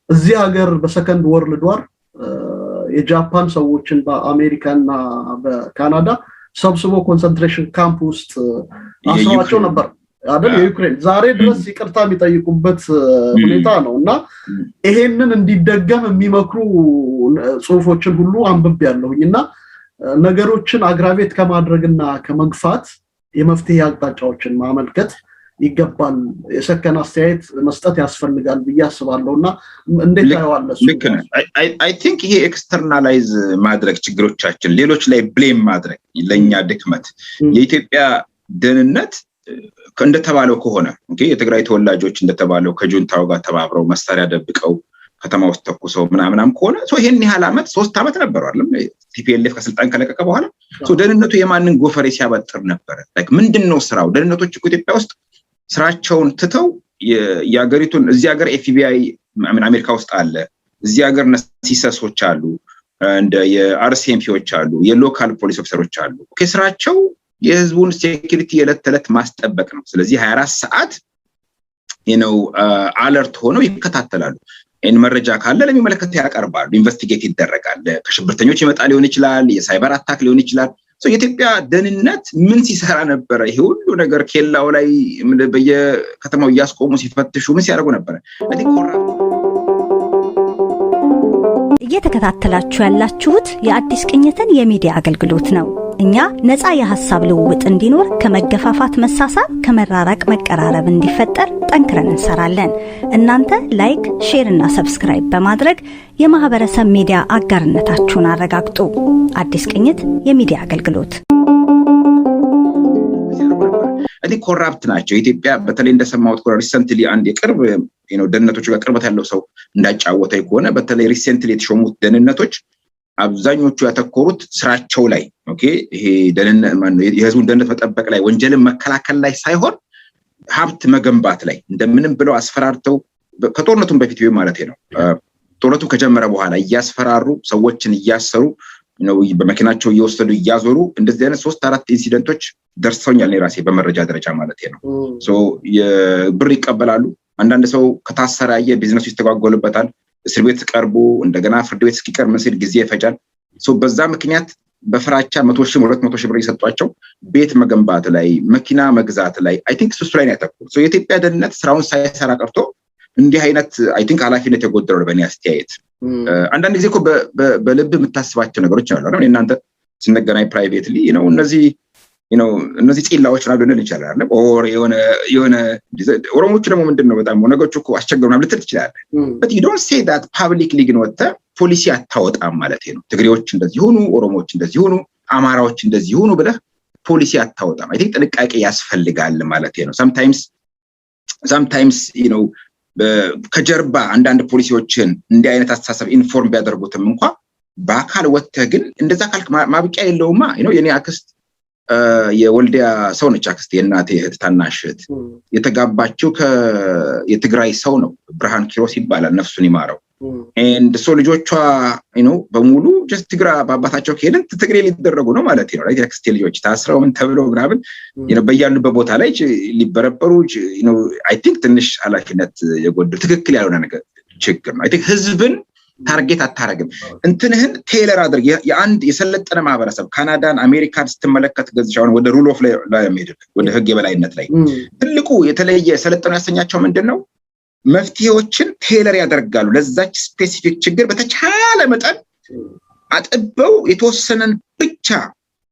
እዚህ ሀገር በሰከንድ ወርልድ ዋር የጃፓን ሰዎችን በአሜሪካና በካናዳ ሰብስቦ ኮንሰንትሬሽን ካምፕ ውስጥ አስሯቸው ነበር አይደል? የዩክሬን ዛሬ ድረስ ይቅርታ የሚጠይቁበት ሁኔታ ነው እና ይሄንን እንዲደገም የሚመክሩ ጽሁፎችን ሁሉ አንብቤ ያለሁኝ እና ነገሮችን አግራቬት ከማድረግና ከመግፋት የመፍትሄ አቅጣጫዎችን ማመልከት ይገባል። የሰከነ አስተያየት መስጠት ያስፈልጋል ብዬ አስባለሁና እንዴት ታየዋለህ? ልክ ነህ። አይ ቲንክ ይሄ ኤክስተርናላይዝ ማድረግ ችግሮቻችን ሌሎች ላይ ብሌም ማድረግ ለኛ ድክመት የኢትዮጵያ ደህንነት እንደተባለው ከሆነ ኦኬ የትግራይ ተወላጆች እንደተባለው ከጁንታው ጋር ተባብረው መሳሪያ ደብቀው ከተማ ውስጥ ተኩሰው ምናምናም ከሆነ ይሄን ያህል ዓመት 3 ዓመት ነበር አይደል ቲፒኤልኤፍ ከስልጣን ከለቀቀ በኋላ ደህንነቱ የማንን ጎፈሬ ሲያበጥር ነበር? ላይክ ምንድነው ስራው? ደህንነቶች እኮ ኢትዮጵያ ውስጥ ስራቸውን ትተው የሀገሪቱን እዚህ ሀገር ኤፍቢአይ አሜሪካ ውስጥ አለ፣ እዚህ ሀገር ነሲሰሶች አሉ፣ እንደ የአርሲኤምፒዎች አሉ፣ የሎካል ፖሊስ ኦፊሰሮች አሉ። ከስራቸው የህዝቡን ሴኩሪቲ የዕለት ተዕለት ማስጠበቅ ነው። ስለዚህ 24 ሰዓት አለርት ሆነው ይከታተላሉ። መረጃ ካለ ለሚመለከተው ያቀርባሉ፣ ኢንቨስቲጌት ይደረጋል። ከሽብርተኞች ይመጣ ሊሆን ይችላል፣ የሳይበር አታክ ሊሆን ይችላል። የኢትዮጵያ ደህንነት ምን ሲሰራ ነበር? ይሄ ሁሉ ነገር ኬላው ላይ በየከተማው እያስቆሙ ሲፈትሹ ምን ሲያደርጉ ነበር? እየተከታተላችሁ ያላችሁት የአዲስ ቅኝትን የሚዲያ አገልግሎት ነው። እኛ ነፃ የሐሳብ ልውውጥ እንዲኖር ከመገፋፋት መሳሳብ ከመራራቅ መቀራረብ እንዲፈጠር ጠንክረን እንሰራለን። እናንተ ላይክ፣ ሼር እና ሰብስክራይብ በማድረግ የማህበረሰብ ሚዲያ አጋርነታችሁን አረጋግጡ። አዲስ ቅኝት የሚዲያ አገልግሎት እዚህ ኮራፕት ናቸው። ኢትዮጵያ በተለይ እንደሰማሁት ሪሰንትሊ አንድ የቅርብ ደህንነቶች ጋር ቅርበት ያለው ሰው እንዳጫወተው ከሆነ በተለይ ሪሰንትሊ የተሾሙት ደህንነቶች አብዛኞቹ ያተኮሩት ስራቸው ላይ ይሄ ደህንነት የህዝቡን ደህንነት መጠበቅ ላይ ወንጀልን መከላከል ላይ ሳይሆን ሀብት መገንባት ላይ እንደምንም ብለው አስፈራርተው ከጦርነቱም በፊት ማለት ነው ጦርነቱ ከጀመረ በኋላ እያስፈራሩ ሰዎችን እያሰሩ በመኪናቸው እየወሰዱ እያዞሩ እንደዚህ አይነት 3-4 ኢንሲደንቶች ደርሰውኛል ራሴ በመረጃ ደረጃ ማለት ነው። የብር ይቀበላሉ። አንዳንድ ሰው ከታሰረ ቢዝነሱ ይስተጓጎልበታል። እስር ቤት ቀርቦ እንደገና ፍርድ ቤት እስኪቀርብ ምን ሲል ጊዜ ይፈጃል። በዛ ምክንያት በፍራቻ 100,000 200,000 ብር ይሰጧቸው ቤት መገንባት ላይ መኪና መግዛት ላይ አይ ቲንክ እሱ ላይ ነው ያተኮሩት። የኢትዮጵያ ደህንነት ስራውን ሳይሰራ ቀርቶ እንዲህ አይነት አይ ቲንክ ኃላፊነት የጎደለው በእኔ አስተያየት አንዳንድ ጊዜ እኮ በልብ የምታስባቸው ነገሮች አሉ አይደል? እናንተ ስንገናኝ ፕራይቬትሊ እነዚህ ጤላዎች ምናምን ልንል ይችላል ኦር የሆነ ኦሮሞቹ ደግሞ ምንድነው በጣም ነገሮች እኮ አስቸግረውናል ልትል ትችላለህ። but you don't say that publicly ግን ወጥተህ ፖሊሲ አታወጣም ማለት ነው። ትግሬዎች እንደዚህ ሆኑ፣ ኦሮሞዎች እንደዚህ ሆኑ፣ አማራዎች እንደዚህ ሆኑ ብለህ ፖሊሲ አታወጣም። አይ ቲንክ ጥንቃቄ ያስፈልጋል ማለት ነው። sometimes ከጀርባ አንዳንድ ፖሊሲዎችን እንዲህ አይነት አስተሳሰብ ኢንፎርም ቢያደርጉትም እንኳን በአካል ወጥተህ ግን እንደዛ ካልክ ማብቂያ የለውማ። የኔ አክስት የወልዲያ ሰው ነች። አክስት የእናቴ እህት ታናሽ እህት የተጋባችው የትግራይ ሰው ነው። ብርሃን ኪሮስ ይባላል፣ ነፍሱን ይማረው። and so ልጆቿ በሙሉ just ትግራ ባባታቸው ከሄድን ትግሬ ሊደረጉ ነው ማለት ነው። right አክስቴ ልጆች ታስረው ምን ተብለው ምናምን በያሉበት ቦታ ላይ ሊበረበሩ I think ትንሽ ኃላፊነት የጎደለው ትክክል ያልሆነ ነገር ችግር ነው። I think ህዝብን ታርጌት አታረግም። እንትንህን ቴለር አድርግ። የአንድ የሰለጠነ ማህበረሰብ ካናዳን አሜሪካን ስትመለከት ገዝሻውን ወደ ሩል ኦፍ ላይ የሚሄድ ወደ ህግ የበላይነት ላይ ትልቁ የተለየ ሰለጠነ ያሰኛቸው ምንድነው? መፍትሄዎችን ቴለር ያደርጋሉ ለዛች ስፔሲፊክ ችግር በተቻለ መጠን አጥበው የተወሰነን ብቻ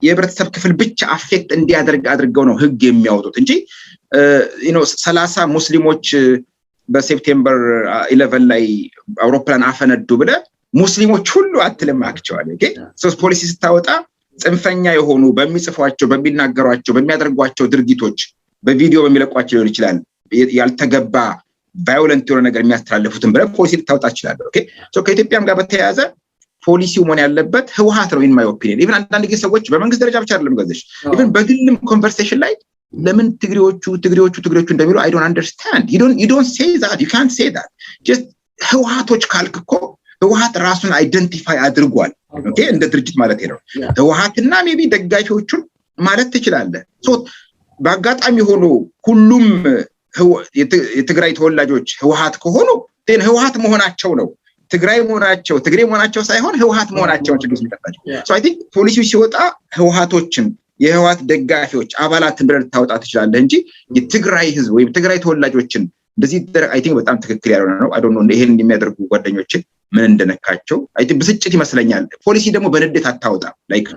የህብረተሰብ ክፍል ብቻ አፌክት እንዲያደርግ አድርገው ነው ህግ የሚያወጡት እንጂ 30 ሙስሊሞች በሴፕቴምበር 11 ላይ አውሮፕላን አፈነዱ ብለ ሙስሊሞች ሁሉ አትልም አክቹአሊ ፖሊሲ ስታወጣ ጽንፈኛ የሆኑ በሚጽፏቸው በሚናገሯቸው በሚያደርጓቸው ድርጊቶች በቪዲዮ በሚለቋቸው ሊሆን ይችላል ያልተገባ ቫዮለንት የሆነ ነገር የሚያስተላልፉትን ብለ ፖሊሲ ልታወጣ ይችላል። ከኢትዮጵያም ጋር በተያያዘ ፖሊሲው መሆን ያለበት ህወሓት ነው in my opinion። ኢቭን አንዳንድ ጊዜ ሰዎች በመንግስት ደረጃ ብቻ አይደለም ገዘሽ ኢቭን በግልም ኮንቨርሴሽን ላይ ለምን ትግሬዎቹ እንደሚሉ I don't understand. You don't say that. You can't say that. Just ህወሓቶች ካልክኮ ህወሓት ራሱን አይደንቲፋይ አድርጓል እንደ ድርጅት ማለት ነው። ህወሓትና ሜቢ ደጋፊዎቹን ማለት ትችላለህ። በአጋጣሚ ሆኖ ሁሉም የትግራይ ተወላጆች ህወሓት ከሆኑ ህወሓት መሆናቸው ነው ትግሬ መሆናቸው ሳይሆን ህወሓት መሆናቸውን ችግር ይመጣቸው። I think ፖሊሲው ሲወጣ ህወሓቶችን የህወሓት ደጋፊዎች አባላትን ብለህ ታወጣ ትችላለህ እንጂ የትግራይ ህዝብ ወይም ትግራይ ተወላጆችን እንደዚህ I think በጣም ትክክል ያልሆነ ነው። I don't know ይሄን የሚያደርጉ ጓደኞችን ምን እንደነካቸው I think ብስጭት ይመስለኛል። ፖሊሲ ደግሞ በንዴት አታወጣ like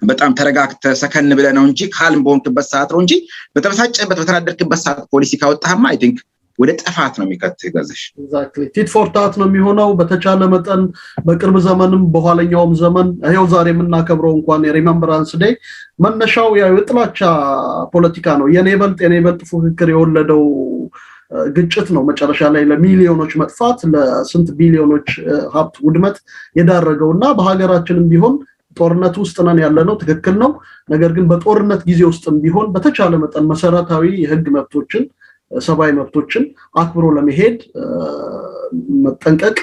በጣም ተረጋግተህ ሰከን ብለህ ነው እንጂ ካልም በሆንክበት ሰዓት ነው እንጂ በተበሳጨበት በተናደድክበት ሰዓት ፖሊሲ ካወጣህማ I think ወደ ጥፋት ነው የሚከትህ ገዘሽ exactly ቲት ፎር ታት ነው የሚሆነው። በተቻለ መጠን በቅርብ ዘመንም በኋለኛውም ዘመን ይሄው ዛሬ የምናከብረው እንኳን የሪመምበራንስ ዴይ መነሻው የጥላቻ ፖለቲካ ነው። የኔ በልጥ ፉክክር የወለደው ግጭት ነው መጨረሻ ላይ ለሚሊዮኖች መጥፋት ለስንት ቢሊዮኖች ሀብት ውድመት የዳረገውና በሀገራችንም ቢሆን ጦርነት ውስጥ ነን ያለነው ትክክል ነው። ነገር ግን በጦርነት ጊዜ ውስጥም ቢሆን በተቻለ መጠን መሰረታዊ የህግ መብቶችን ሰብአዊ መብቶችን አክብሮ ለመሄድ መጠንቀቅ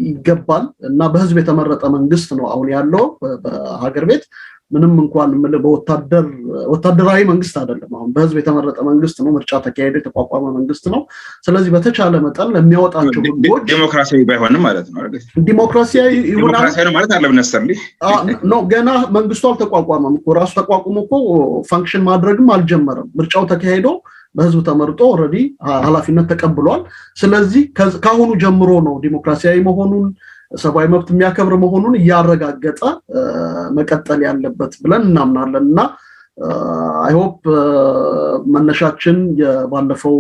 ይገባል እና በህዝብ የተመረጠ መንግስት ነው አሁን ያለው በሀገር ቤት ምንም እንኳን ወታደራዊ መንግስት አይደለም። አሁን በህዝብ የተመረጠ መንግስት ነው። ምርጫ ተካሄደ የተቋቋመ መንግስት ነው። ስለዚህ በተቻለ መጠን ለሚያወጣቸው ህጎች ዲሞክራሲያዊ ባይሆንም ማለት ነው አይደል? ዲሞክራሲያዊ ማለት አይደለም ነሰርሊ ነው። ገና መንግስቱ አልተቋቋመም እኮ ራሱ ተቋቁሞ እኮ ፋንክሽን ማድረግም አልጀመረም። ምርጫው ተካሄዶ በህዝብ ተመርጦ ኦሬዲ ኃላፊነት ተቀብሏል። ስለዚህ ካሁኑ ጀምሮ ነው ዲሞክራሲያዊ መሆኑን ሰብአዊ መብት የሚያከብር መሆኑን እያረጋገጠ መቀጠል ያለበት ብለን እናምናለንና አይ ሆፕ መነሻችን የባለፈው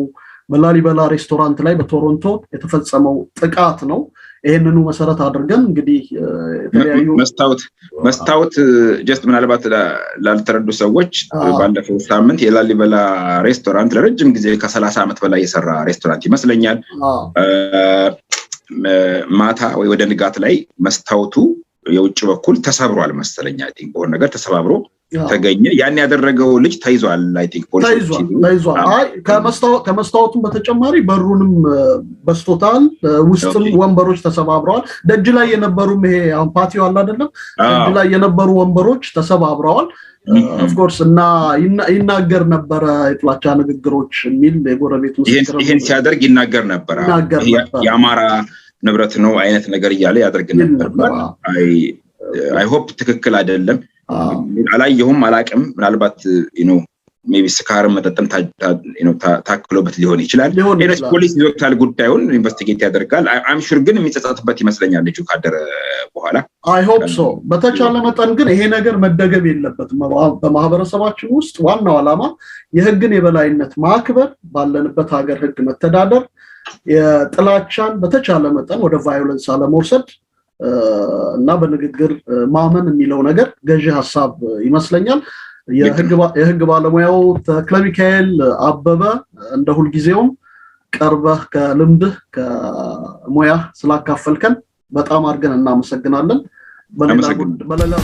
በላሊበላ ሬስቶራንት ላይ በቶሮንቶ የተፈጸመው ጥቃት ነው። ይሄንኑ መሰረት አድርገን እንግዲህ የተለያዩ መስታወት ጀስት ምናልባት ላልተረዱ ሰዎች ባለፈው ሳምንት የላሊበላ ሬስቶራንት ለረጅም ጊዜ ከ30 ዓመት በላይ የሰራ ሬስቶራንት ይመስለኛል ማታ ወይ ወደ ንጋት ላይ መስታወቱ የውጭ በኩል ተሰብሯል መሰለኝ አይ ቲንክ በሆነ ነገር ተሰባብሮ ተገኘ ያን ያደረገው ልጅ ተይዟል አይ ቲንክ ፖሊስ ተይዟል አይ ከመስታወቱም በተጨማሪ በሩንም በስቶታል ውስጥም ወንበሮች ተሰባብረዋል ደጅ ላይ የነበሩም ይሄ አሁን ፓቲዮ አለ አይደለም ደጅ ላይ የነበሩ ወንበሮች ተሰባብረዋል ኦፍ ኮርስ እና ይናገር ነበር የጥላቻ ንግግሮች የሚል የጎረቤት ምስክር ይሄን ሲያደርግ ይናገር ነበር የአማራ ንብረት ነው አይነት ነገር እያለ ያደርግ ነበር አይ ሆፕ ትክክል አይደለም አላየሁም አላቅም ምናልባት ሜቢ ስካር መጠጥም ታክሎበት ሊሆን ይችላል ፖሊስ ይወጣል ጉዳዩን ኢንቨስቲጌት ያደርጋል አም ሹር ግን የሚጸጸትበት ይመስለኛል ልጁ ካደረ በኋላ አይ ሆፕ ሶ በተቻለ መጠን ግን ይሄ ነገር መደገም የለበትም በማህበረሰባችን ውስጥ ዋናው ዓላማ የህግን የበላይነት ማክበር ባለንበት ሀገር ህግ መተዳደር የጥላቻን በተቻለ መጠን ወደ ቫዮለንስ አለመውሰድ እና በንግግር ማመን የሚለው ነገር ገዢ ሐሳብ ይመስለኛል የህግ ባለሙያው ተክለ ሚካኤል አበበ እንደ ሁሉ ጊዜውም ቀርበህ ከልምድህ ከሙያ ስላካፈልከን በጣም አድርገን እናመሰግናለን በሌላ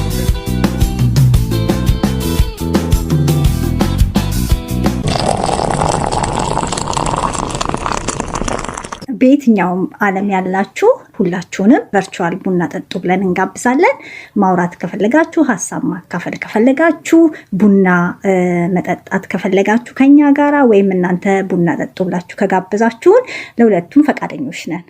በየትኛውም ዓለም ያላችሁ ሁላችሁንም ቨርቹዋል ቡና ጠጡ ብለን እንጋብዛለን ማውራት ከፈለጋችሁ ሐሳብ ማካፈል ከፈለጋችሁ ቡና መጠጣት ከፈለጋችሁ ከኛ ጋራ ወይም እናንተ ቡና ጠጡ ብላችሁ ከጋብዛችሁን ለሁለቱም ፈቃደኞች ነን